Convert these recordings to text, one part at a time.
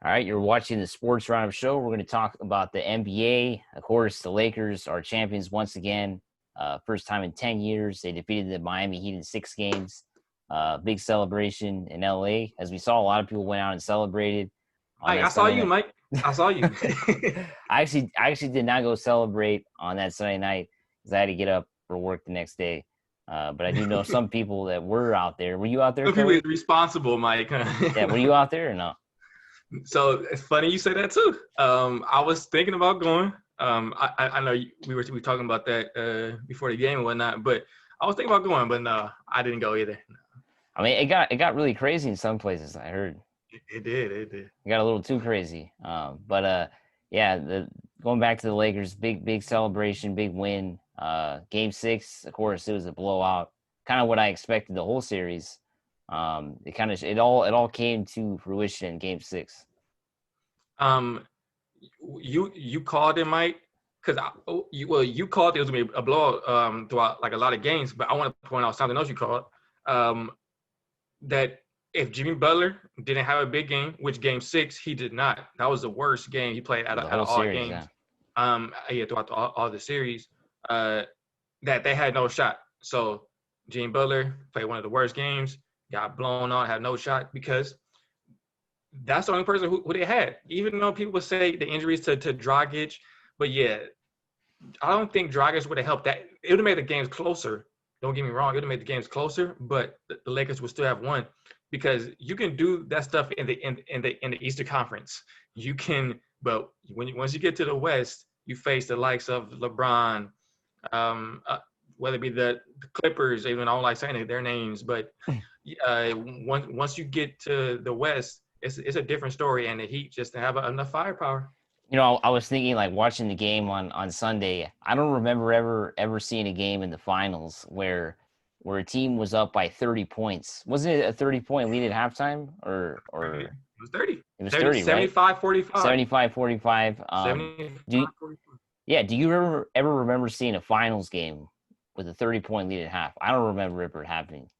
All right, you're watching the Sports Roundup Show. We're going to talk about the NBA. Of course, the Lakers are champions once again. First time in 10 years. They defeated the Miami Heat in 6 games. Big celebration in LA. As we saw, a lot of people went out and celebrated on Mike, that I saw Sunday you, night. Mike. I saw you. I actually did not go celebrate on that Sunday night because I had to get up for work the next day. But I do know some people that were out there. Were you out there, Some people is Kelly? responsible, Mike. Yeah, were you out there or no? So it's funny you say that too. I was thinking about going. I know we were talking about that before the game and whatnot, but I was thinking about going, but no, I didn't go either. I mean, it got really crazy in some places. I heard. It did. It did. It got a little too crazy. But yeah, going back to the Lakers, big celebration, big win. Game 6, of course, it was a blowout. Kind of what I expected the whole series. It all came to fruition in Game 6. Um, you called it, Mike, because you called it was gonna be a blowout throughout like a lot of games, but I want to point out something else you called. Um, that if Jimmy Butler didn't have a big game, which game 6 he did not, that was the worst game he played out The of whole all series, games. yeah. Yeah, throughout all the series, that they had no shot. So Jimmy Butler played one of the worst games, got blown out, had no shot because that's the only person who they had. Even though people would say the injuries to Dragic, but yeah, I don't think Dragic would have helped that. It would have made the games closer. Don't get me wrong, it would have made the games closer, but the Lakers would still have won because you can do that stuff in the Eastern Conference. You can, but once you get to the West, you face the likes of LeBron, um, uh, whether it be the Clippers, even I don't like saying their names, but once you get to the West, it's a different story, and the Heat just have enough firepower. I was thinking like watching the game on Sunday. I don't remember ever seeing a game in the finals where a team was up by 30 points. Wasn't it a 30-point lead at halftime or It was 30. it was 30, 30, right? 75, 45. 75-45. 75, Do you, 45. yeah, do you ever remember seeing a finals game with a 30-point lead at half? I don't remember it happening.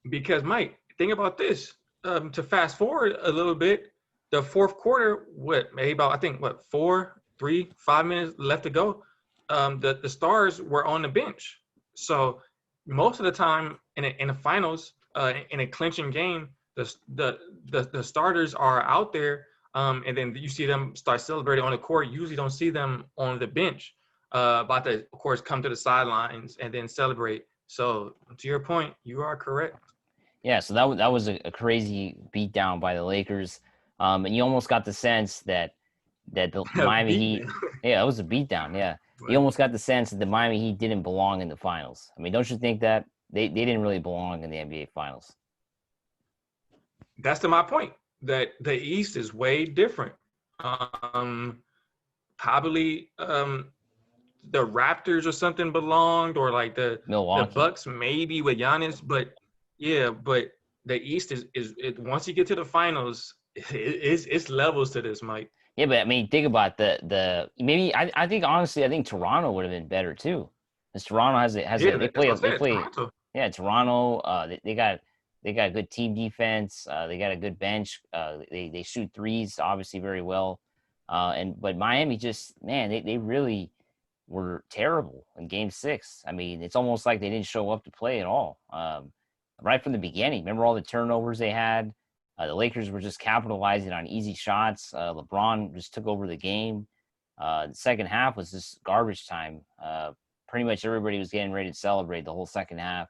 Because, Mike, think about this. To fast forward a little bit, the fourth quarter, maybe about, I think, 5 minutes left to go. The stars were on the bench. So most of the time in the finals, in a clinching game, the starters are out there, and then you see them start celebrating on the court. You usually don't see them on the bench, about to, of course, come to the sidelines and then celebrate. So to your point, you are correct. Yeah, so that was a crazy beatdown by the Lakers, and you almost got the sense that the Miami Beat Heat, them. yeah, it was a beatdown. Yeah, you Right. almost got the sense that the Miami Heat didn't belong in the finals. I mean, don't you think that they didn't really belong in the NBA finals? That's to my point that the East is way different. Um, Probably the Raptors or something belonged, or like the Milwaukee. Bucks maybe with Giannis, but yeah, but the East is once you get to the finals, it's levels to this, Mike. Yeah, but I mean, think about the maybe I think honestly, I think Toronto would have been better too, because Toronto has a Yeah, they that's play what I they said. play Toronto. yeah Toronto they got good team defense, they got a good bench, they shoot threes obviously very well, but Miami just man they really were terrible in Game 6. I mean, it's almost like they didn't show up to play at all, right from the beginning. Remember all the turnovers they had. The Lakers were just capitalizing on easy shots. LeBron just took over the game. The second half was just garbage time. Pretty much everybody was getting ready to celebrate the whole second half.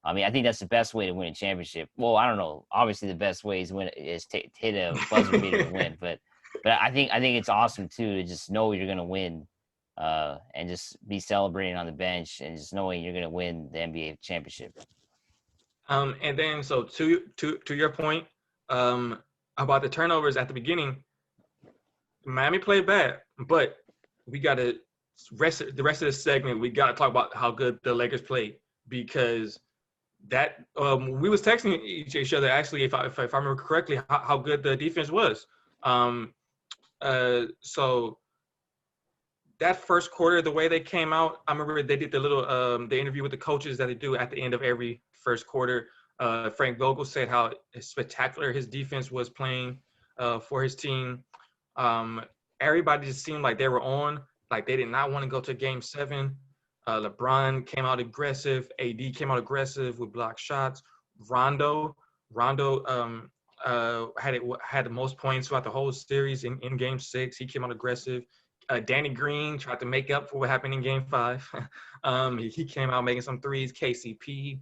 I mean, I think that's the best way to win a championship. Well, I don't know. Obviously, the best way is to hit a buzzer beater to win. But I think it's awesome too to just know you're gonna win, and just be celebrating on the bench and just knowing you're gonna win the NBA championship. And then so to your point, um, about the turnovers at the beginning, Miami played bad, but we got to the rest of the segment. We got to talk about how good the Lakers played because that we was texting each other actually, if I remember correctly, how good the defense was. Um, so that first quarter, the way they came out, I remember they did the little the interview with the coaches that they do at the end of every first quarter. Frank Vogel said how spectacular his defense was playing for his team. Everybody just seemed like they were on, like they did not want to go to Game 7. LeBron came out aggressive. AD came out aggressive with block shots. Rondo had the most points throughout the whole series in Game 6. He came out aggressive. Danny Green tried to make up for what happened in Game 5. He came out making some threes. KCP,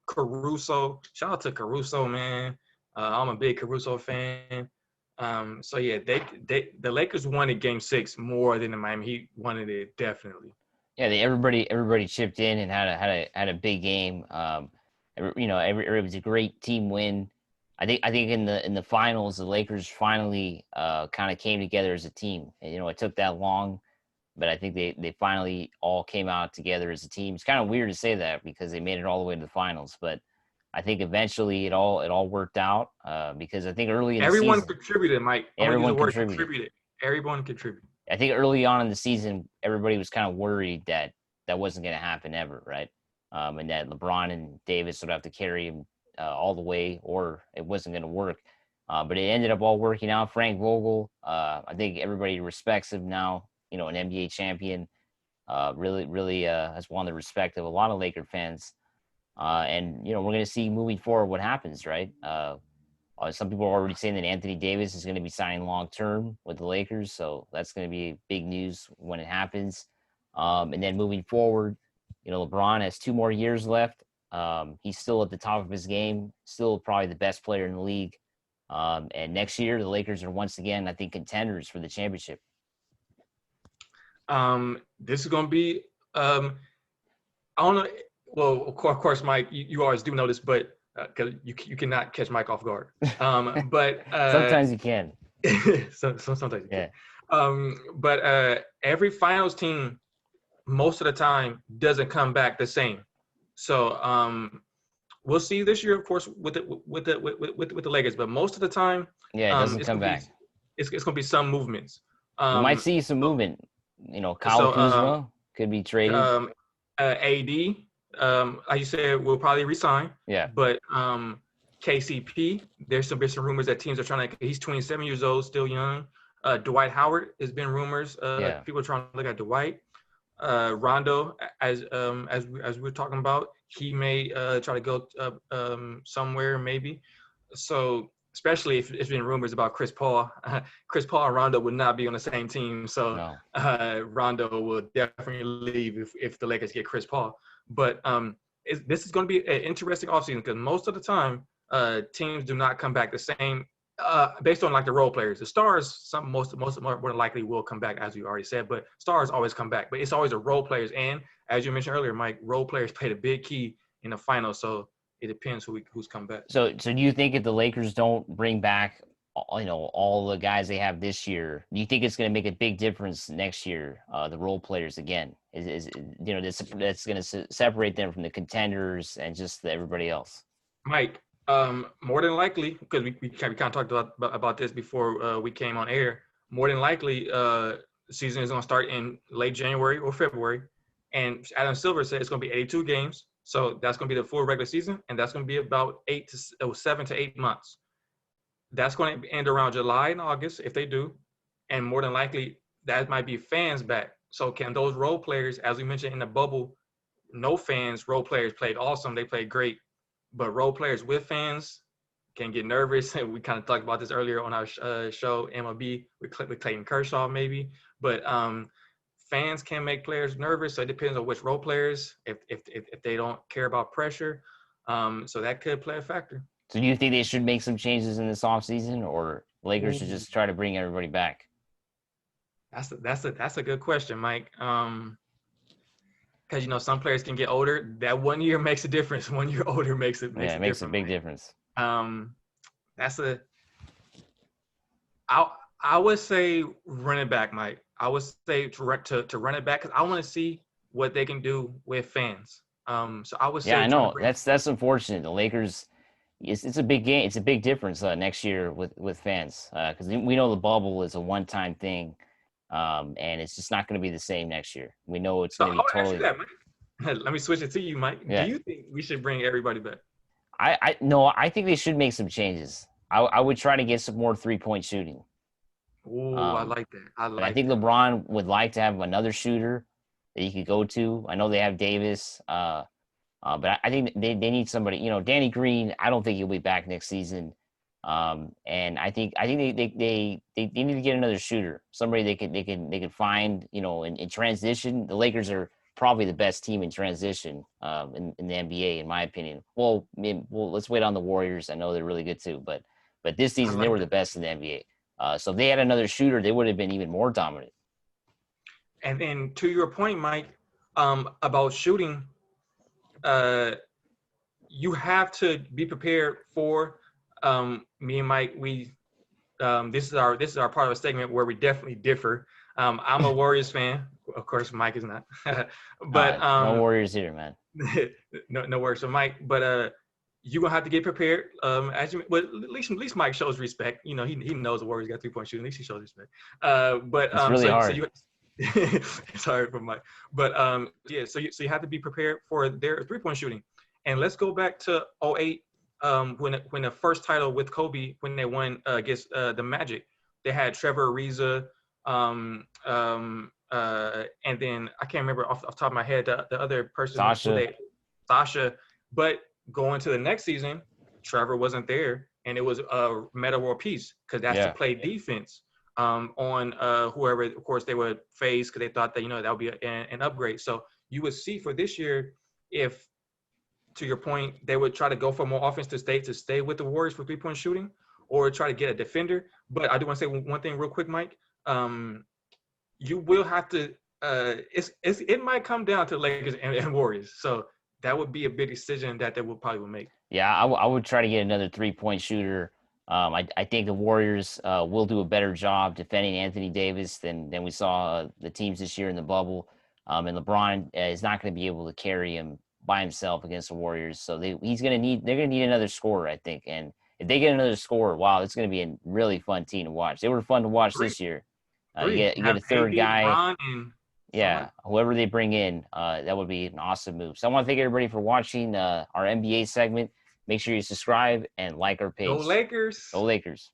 Caruso. Shout out to Caruso, man. I'm a big Caruso fan. So yeah, the Lakers wanted Game 6 more than the Miami Heat wanted it, definitely. Yeah, everybody chipped in and had a big game. It was a great team win. I think in the finals, the Lakers finally kind of came together as a team. And, it took that long, but I think they finally all came out together as a team. It's kind of weird to say that because they made it all the way to the finals, but I think eventually it all worked out because I think early in the Everyone season, contributed, Mike. I want to use the everyone word contributed. contributed. Everyone contributed. I think early on in the season, everybody was kind of worried that that wasn't going to happen ever, right? And that LeBron and Davis would have to carry him all the way, or it wasn't going to work. But it ended up all working out. Frank Vogel, I think everybody respects him now. An NBA champion, really has won the respect of a lot of Laker fans. And we're going to see moving forward what happens, right? Some people are already saying that Anthony Davis is going to be signing long term with the Lakers, so that's going to be big news when it happens. And then moving forward, LeBron has 2 more years left. He's still at the top of his game, still probably the best player in the league. And next year, the Lakers are once again, I think, contenders for the championship. This is going to be, I don't know. Well, of course, Mike, you always do know this, but because you cannot catch Mike off guard. But Sometimes you can. Sometimes you Yeah. can. But every finals team, most of the time, doesn't come back the same. So we'll see this year, of course, with the Lakers. But most of the time, Yeah, it doesn't come back. It's going to be some movements. We might see some movement. Kyle Kuzma could be traded. AD, like you said, will probably resign. Yeah. But KCP, there's some rumors that teams are trying to. He's 27 years old, still young. Dwight Howard has been rumors. People are trying to look at Dwight. Rondo, as we're talking about, he may try to go somewhere maybe. So especially if it's been rumors about Chris Paul. Chris Paul and Rondo would not be on the same team. So no. Rondo will definitely leave if the Lakers get Chris Paul. But this is going to be an interesting offseason because most of the time teams do not come back the same based on like the role players. The stars, most more than likely will come back, as you already said, but stars always come back. But it's always the role players. And as you mentioned earlier, Mike, role players played a big key in the finals. So it depends who's come back. So do you think if the Lakers don't bring back, all the guys they have this year, do you think it's going to make a big difference next year? The role players again is that's going to separate them from the contenders and just everybody else. Mike, more than likely, because we kind of talked about this before we came on air. More than likely, the season is going to start in late January or February, and Adam Silver said it's going to be 82 games. So that's going to be the full regular season, and that's going to be about 7 to 8 months. That's going to end around July and August if they do, and more than likely that might be fans back. So can those role players, as we mentioned in the bubble, no fans, role players played awesome. They played great, but role players with fans can get nervous. We kind of talked about this earlier on our show, MLB, with Clayton Kershaw maybe, but fans can make players nervous, so it depends on which role players, if they don't care about pressure. So that could play a factor. So do you think they should make some changes in this offseason, or Lakers should just try to bring everybody back? That's a good question, Mike. Because some players can get older. That 1 year makes a difference. 1 year older makes a it makes a big difference. I would say run it back, Mike. I would say to run it back because I want to see what they can do with fans. So I would say. Yeah, I know that's unfortunate. The Lakers, it's a big game. It's a big difference next year with fans because we know the bubble is a one-time thing, and it's just not going to be the same next year. We know it's going to be totally. Let me switch it to you, Mike. Do Yeah. you think we should bring everybody back? I no, I think they should make some changes. I would try to get some more 3-point shooting. Oh, I Um, like that. I and I like think that. LeBron would like to have another shooter that he could go to. I know they have Davis, but I think they need somebody. You know, Danny Green. I don't think he'll be back next season. And I think they need to get another shooter, somebody they could find. You know, in transition, the Lakers are probably the best team in transition in the NBA, in my opinion. Well, let's wait on the Warriors. I know they're really good too, but this I season they like were the that. best in the NBA. So if they had another shooter, they would have been even more dominant. And then to your point, Mike, about shooting, uh, you have to be prepared for me and Mike. This is our part of a segment where we definitely differ. I'm a Warriors fan, of course. Mike is not, but No Warriors here, man. no worries for Mike. But you're gonna have to get prepared. As you, well, at least Mike shows respect. You know, he knows the Warriors got 3-point shooting. At least he shows respect. But It's really so hard. you it's hard for Mike. But yeah, so you have to be prepared for their 3-point shooting. And let's go back to '08, when the first title with Kobe, when they won against the Magic. They had Trevor Ariza, and then I can't remember off the top of my head the other person who Sasha. they, Sasha. But going to the next season, Trevor wasn't there, and it was Meta World Peace, because that's to Yeah. play defense on whoever, of course, they would face, because they thought that that would be an upgrade. So you would see for this year, if, to your point, they would try to go for more offense to stay with the Warriors for 3-point shooting, or try to get a defender. But I do want to say one thing real quick, Mike. You will have to. It might come down to Lakers and Warriors. So that would be a big decision that they will probably make. Yeah, I would try to get another 3-point shooter. I think the Warriors will do a better job defending Anthony Davis than we saw the teams this year in the bubble. And LeBron is not going to be able to carry him by himself against the Warriors. So they're going to need another scorer, I think. And if they get another scorer, wow, it's going to be a really fun team to watch. They were fun to watch Three, this year. You get have a third AD, guy. Bron, and somebody. Yeah, whoever they bring in, that would be an awesome move. So I want to thank everybody for watching our NBA segment. Make sure you subscribe and like our Go page. Go Lakers. Lakers.